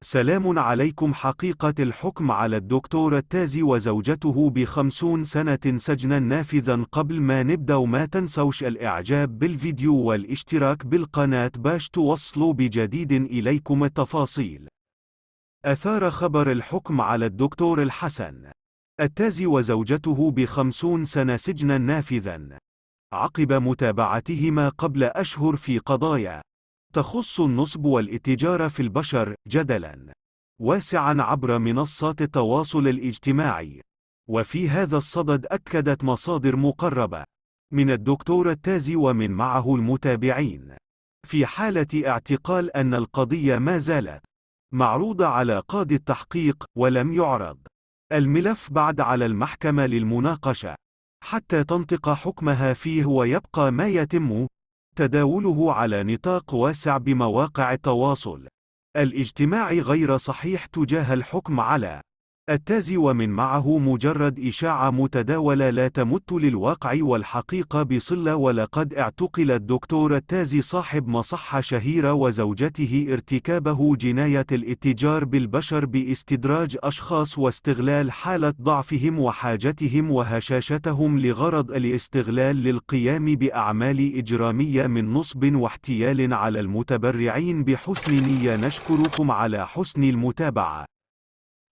سلام عليكم. حقيقة الحكم على الدكتور التازي وزوجته ب50 سنة سجنا نافذا. قبل ما نبدأ ما تنسوش الإعجاب بالفيديو والاشتراك بالقناة باش توصلوا بجديد إليكم التفاصيل. أثار خبر الحكم على الدكتور الحسن التازي وزوجته ب50 سنة سجنا نافذا عقب متابعتهما قبل أشهر في قضايا تخص النصب والاتجار في البشر جدلا واسعا عبر منصات التواصل الاجتماعي. وفي هذا الصدد أكدت مصادر مقربة من الدكتور التازي ومن معه المتابعين في حالة اعتقال أن القضية ما زالت معروضة على قاضي التحقيق، ولم يعرض الملف بعد على المحكمة للمناقشة حتى تنطق حكمها فيه، ويبقى ما يتم تداوله على نطاق واسع بمواقع التواصل الاجتماعي غير صحيح تجاه الحكم على التازي ومن معه مجرد إشاعة متداولة لا تمت للواقع والحقيقة بصلة. ولقد اعتقل الدكتور التازي صاحب مصحة شهيرة وزوجته ارتكابه جناية الاتجار بالبشر باستدراج أشخاص واستغلال حالة ضعفهم وحاجتهم وهشاشتهم لغرض الاستغلال للقيام بأعمال إجرامية من نصب واحتيال على المتبرعين بحسن نية. نشكركم على حسن المتابعة.